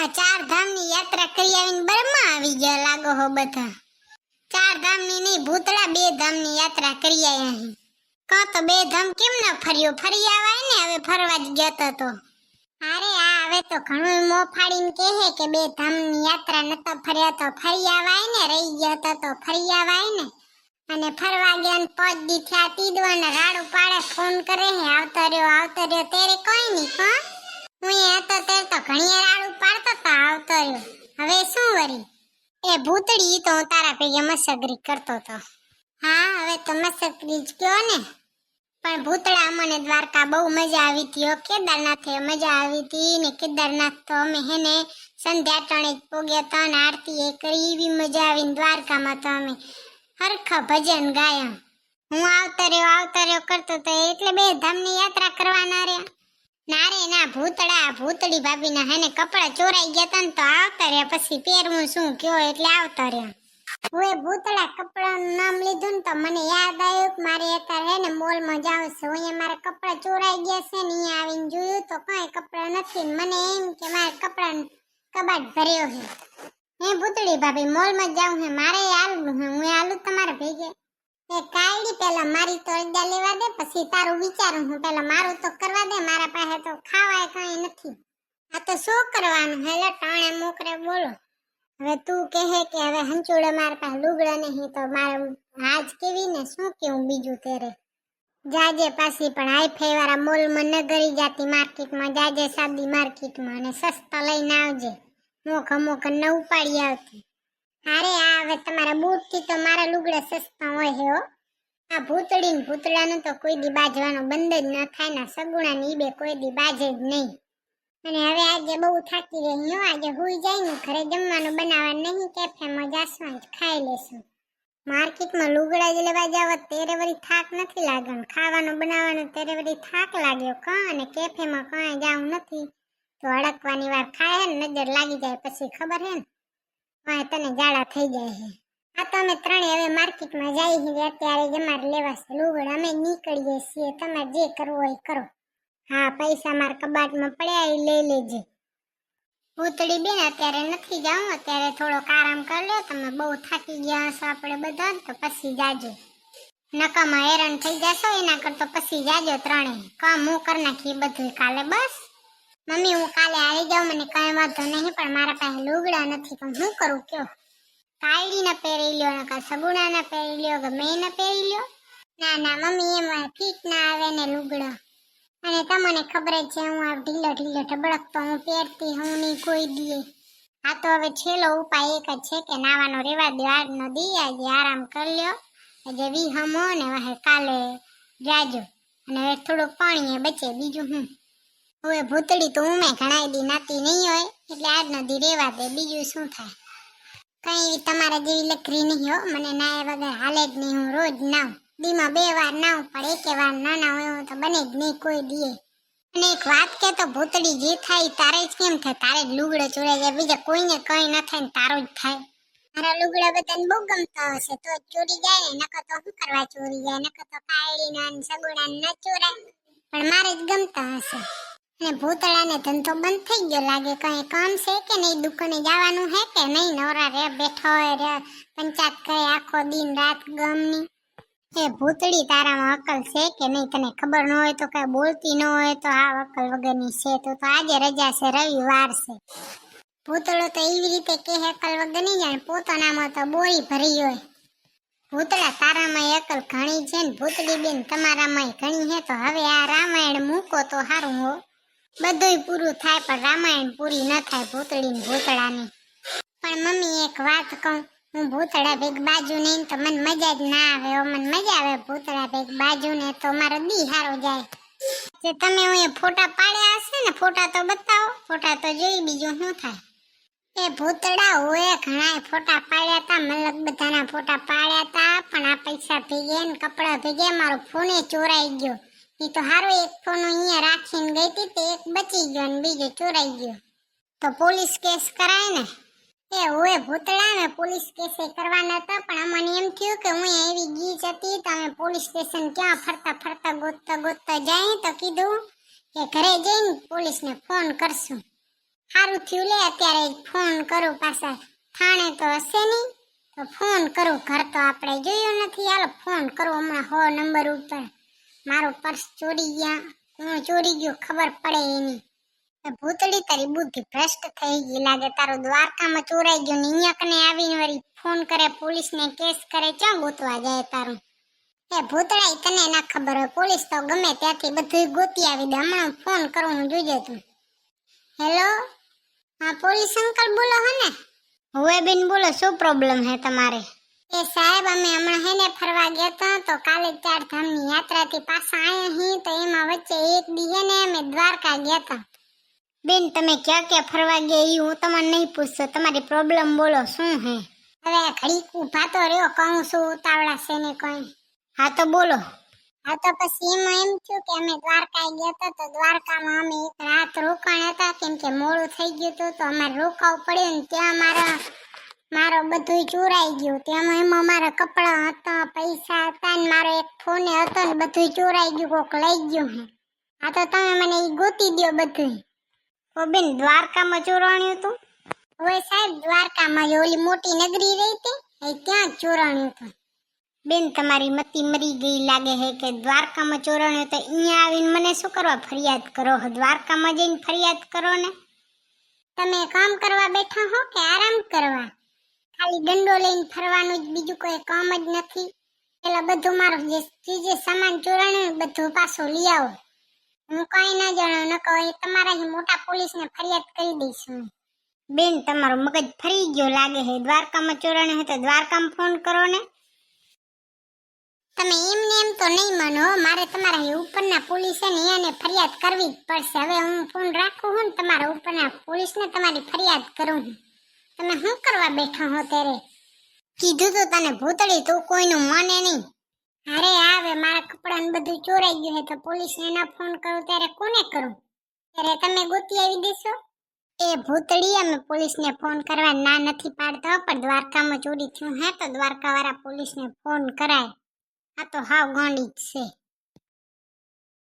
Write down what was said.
આ 4 ધામની યાત્રા કરી આવીને બરમાં આવી ગયા લાગો હો બધા. 4 ધામની નહીં, ભૂતળા 2 ધામની યાત્રા કરી આયા હે. કા તો 2 ધામ કેમ ન ફર્યો? ફરી આવાય ને, હવે ફરવા જ ગયા તો. અરે આ હવે તો ઘણું મોં ફાડીને કહે કે 2 ધામની યાત્રા નતો ફર્યા તો ફરી આવાય ને, રહી ગયા તો ફરી આવાય ને. અને ફરવા ગયા ને 5 દી થયા તીદવાને રાડું પાડે, ફોન કરે હે આવતો રહ્યો તેરે કોઈ નહીં. કા હું એ હતો ત્યારે તો ઘણી રાડું પાડતો તો આવતો રહ્યો. હવે શું વરી એ ભૂતડી તો હું તારા ભેગે મસગરી કરતો તો. હા હવે તો મસગરી જ કયો ને. પણ ભૂતળા અમને દ્વારકા બહુ મજા આવી હતી હો. કેદારનાથે મજા આવી હતી ને. કેદારનાથ તો અમે હેને સંધ્યા ટાણે જ પોગ્યા તા ને આરતી એ કરી, એવી મજા આવી ને. દ્વારકામાં તો અમે હરખા ભજન ગાયા. હું આવતો રહ્યો કરતો તો એટલે 2 ધામની યાત્રા કરવાના રહ્યા. ના રે ના, ભૂતળી ભાભીના હેને કપડા ચોરાઈ ગયા તા ને તો આવતા રહ્યા. પછી પહેરવું શું કયો એટલે આવતા રહ્યા. હું ભૂતળા કપડાનું નામ લીધું ને તો મને યાદ આવ્યું કે મારે અત્યારે હે ને મોલમાં જાવ છે. હું મારા કપડા ચોરાઈ ગયા છે ને અહીંયા આવીને જોયું તો કઈ કપડા નથી. મને એમ કે મારા કપડાનો કબાટ ભર્યો છે. હે ભૂતળી ભાભી મોલમાં જાઉં હે, મારે આલું હે, હું આલું તમારા ભેગે. એ કાયડી પેલા મારી તો અડ્ડા લેવા દે, પછી તારું વિચારું. હું પેલા મારું તો કરવા દે, મારા પાસે તો ખાવાય કઈ નથી. આ તો શું કરવાનું હેલે ટાણે મોકરે બોલો. હવે તું કહે કે હવે હંચુડે મારા પાસે લુગડા નહીં તો મારે આજ કેવી ને શું કેવું બીજું તેરે. જાજે પાછી પણ હાઈફાઈ વાળા મોલમાં ન ગરી જાતી માર્કેટમાં, જાજે સાદી માર્કેટમાં અને સસ્તા લઈને આવજે. મોખ ન ઉપાડી આવતી. અરે આ હવે તમારા બૂટ થી તો મારા લુગડા સસ્તા હોય હે હો. આ ભૂતડી ને ભૂતડાનું તો કોઈ દી બાજવાનું બંધ જ ન થાય ને. સગુણા ની બે કોઈ દી બાજે જ નહીં. અને હવે આજે બહુ થાકી રહી હો. આજે હુઈ જાય ને ઘરે જમવાનું બનાવવા નહીં, કેફેમાં જાશું જ ખાઈ લેશું. માર્કેટમાં લુગડા જ લેવા જાવ ત્યારે વળી થાક નથી લાગવાનો. ખાવાનું બનાવવાનું ત્યારે વળી થાક લાગ્યો કા. અને કેફેમાં કાંઈ જાવું નથી તો અડકવાની વાર ખાય ને નજર લાગી જાય પછી ખબર હે ને કાંઈ તને જાડા થઈ જાય છે. આ તો અમે ત્રણે હવે માર્કેટમાં જઈ છીએ. અત્યારે જ અમારે લેવાશે લુગડા. અમે નીકળીએ છીએ. તમારે જે કરવું હોય કરો. હા પૈસા મારા કબાટમાં પડ્યા એ લઈ લેજે. ભૂતળી બેન અત્યારે નથી જાઉં, અત્યારે થોડોક આરામ કરી લો. તમે બહુ થાકી ગયા હશો આપણે બધા તો પછી જાજો. નકામાં હેરાન થઈ જશો એના કરતો પછી જાજો ત્રણે. કામ હું કરી નાખી બધું કાલે. બસ મમ્મી હું કાલે આવી જાઉં, મને કઈ વાંધો નહીં, પણ મારા પાસે લુગડા નથી તો હું કરું કયો. કાયડી ના પહેરી લ્યો ને કા સગુણા ના પહેરી લ્યો કે મેં ના પહેરી લ્યો. ના ના મમ્મી એમાં ફીટ ના આવે ને લુગડા. અને તમને ખબર જ છે હું આ ઢીલો ઢબડક તો હું પહેરતી હું નહીં કોઈ દીએ. આ તો હવે છેલ્લો ઉપાય એક જ છે કે નાવાનો રેવા દો. આજનો દી આજે આરામ કરી લ્યો. આજે વિહમો ને વાહે કાલે જાજો. અને હવે થોડુંક પાણી બચે બીજું હું. હવે ભૂતળી તો મેં ઘણા દી નાતી નહીં હોય એટલે આજનો દી રેવા દે. બીજું શું થાય. કઈ તમારા જેવી લકરી નહીં હો. મને નાયા વગર હાલે જ નહીં. હું રોજ નાઉં. દીમાં 2 વાર નાઉં પણ એક વાર ના હોય હું તો બને જ નહીં કોઈ દીએ. અને એક વાત કે તો ભૂતળી જે થાય તારે જ કેમ થાય. તારે જ લુગડે ચોરાઈ જાય, બીજા કોઈને કઈ ન થાય ને તારું જ થાય. મારા લુગડા બધાને બહુ ગમતા હશે તો ચોરી જાય ને. નકર તો શું કરવા ચોરી જાય. નકર તો કાયડીના ને સગુડાને ન ચોરાય પણ મારે જ ગમતા હશે. અને ભૂતળાને ધંધો બંધ થઈ ગયો લાગે. કઈ કામ છે કે નહીં? દુકાને જવાનું હે કે નહીં? નવરા રે બેઠો હોય રે પંચાયત કરે આખો દિન રાત ગમની. એ ભૂતળી તારામાં અકલ છે કે નહીં? તને ખબર ન હોય તો કઈ બોલતી ન હોય તો આ અકલ વગરની છે. તો આજે રજા છે, રવિવાર છે. ભૂતળો તો એવી રીતે કે અકલ વગર નહીં જાણે પોતાનામાં તો બોરી ભરી હોય. ભૂતળા તારામાં અકલ ઘણી છે ને ભૂતળી બેન તમારામાં ઘણી હે. તો હવે આ રામાયણ મૂકો તો સારું હો. બધુંય પૂરું થાય પણ રામાયણ પૂરી ન થાય ભૂતળી ને ભૂતળાની. પણ મમ્મી એક વાત કહું, હું ભૂતળા ભેગ બાજુ નહીં તો મને મજા જ ના આવે. મને મજા આવે ભૂતળા ભેગ બાજુ ને તો મારો દી હારો જાય. જે તમે હું ફોટા પાડ્યા હશે ને ફોટા તો બતાવો. ફોટા તો જોઈ બીજું શું થાય. એ ભૂતળા હોય ઘણા ફોટા પાડ્યા તા, મતલબ બધાના ફોટા પાડ્યા તા. પણ આ પૈસા ભેગે ને કપડા ભેગે મારો ફોને ચોરાઈ ગયો. એ તો હારો એક ફોન અહીંયા રાખીને ગઈ હતી તે એક બચી ગયો ને બીજો ચોરાઈ ગયો. તો પોલીસ કેસ કરાય ને. એ હોય ભૂતળા ને પોલીસ કેસ કરવાના હતા પણ અમને એમ થયું કે હું એવી ગીચ હતી તો અમે પોલીસ સ્ટેશન ક્યાં ફરતા ગોતતા જાય તો કીધું કે ઘરે જઈને પોલીસને ફોન કરશું. સારું થયું લે અત્યારે ફોન કરું પાછા થાણે તો હશે નહીં તો ફોન કરું ઘર તો આપણે જોયું નથી હાલો ફોન કરું હમણાં 100 નંબર ઉપર મારું પર્સ ચોરી ગયા હું ચોરી ગયો ખબર પડે એની ભૂતડી તારી બુદ્ધિ ભ્રષ્ટ થઈ ગઈ લાગે તારું દ્વારકામાં ચોરાઈ ગયું ને અહીંયા કને આવીને વળી ફોન કરે પોલીસને કેસ કરે ક્યાં ગોતવા જાય તારું એ ભૂતડાઈ તને ના ખબર હોય પોલીસ તો ગમે ત્યાંથી બધું ગોતી આવી દે હમણાં ફોન કરું હું જોજે તું હેલો હા પોલીસ અંકલ બોલો હે ને હવે બેન બોલો શું પ્રોબ્લેમ હે તમારે એ સાહેબ અમે હમણાં હેને ફરવા ગયા તા તો કાલે 4 ધામની યાત્રાથી પાછા આયા હી તો એમાં વચ્ચે એક દી હે ને અમે દ્વારકા ગયા તા બેન તમે ક્યાં ક્યાં ફરવા ગયા ઈ હું તમને નહીં પૂછતો તમારી પ્રોબ્લેમ બોલો શું હે હવે ઘડીક ઊભા તો રહ્યો કહું છું ઉતાવળા છે ને કોઈ હા તો બોલો હા તો પછી એમાં એમ થયું કે અમે દ્વારકા ગયા હતા તો દ્વારકામાં અમે એક રાત રોકાણ હતા કેમ કે મોડું થઈ ગયું હતું તો અમારે રોકાવું પડ્યું ને ત્યાં મારો બધું ચોરાઈ ગયું તેમાં એમાં મારા કપડાં હતા પૈસા હતા ને મારો એક ફોન હતો ને બધું ચોરાઈ ગયું કોક લઈ ગયું હે હા તો તમે મને ઈ ગોતી દ્યો બધું ઓ બેન દ્વારકામાં ચોરાણ્યું હતું હવે સાહેબ દ્વારકામાં જે ઓલી મોટી નગરી રહી હતી એ ત્યાં જ ચોરાણ્યું હતું બેન તમારી મતી મરી ગઈ લાગે હે કે દ્વારકામાં ચોરાણ્યું તો અહીંયા આવીને મને શું કરવા ફરિયાદ કરો દ્વારકામાં જઈને ફરિયાદ કરો ને તમે કામ કરવા બેઠા હો કે આરામ કરવા ખાલી દંડો લઈને ફરવાનું જ બીજું કોઈ કામ જ નથી પેલા બધું મારું જે સામાન ચોરાણ્યું બધું પાછું લઈ આવો હું કઈ ના જાણું ન કહો એ તમારા મોટા પોલીસને ફરિયાદ કરી દઈશું બેન તમારો મગજ ફરી ગયો લાગે હે દ્વારકામાં ચોરાણ્યું હે તો દ્વારકામાં ફોન કરો ને તમે એમને એમ તો નહીં માનો મારે તમારા ઉપરના પોલીસે ને એને ફરિયાદ કરવી જ પડશે હવે હું ફોન રાખું હું ને તમારા ઉપરના પોલીસને તમારી ફરિયાદ કરું તમે શું કરવા બેઠા હો ત્યારે કીધું તો તને ભૂતળી તું કોઈનું મને નહીં અરે આવે મારા કપડાં બધું ચોરાઈ ગયું હે તો પોલીસને ના ફોન કરું ત્યારે કોને કરું ત્યારે તમે ગોતી આવી દેશો એ ભૂતળી અમે પોલીસને ફોન કરવા ના નથી પાડતા પણ દ્વારકામાં ચોરી થયું હે તો દ્વારકા વાળા પોલીસને ફોન કરાય આ તો હાવ ગાંડી જ છે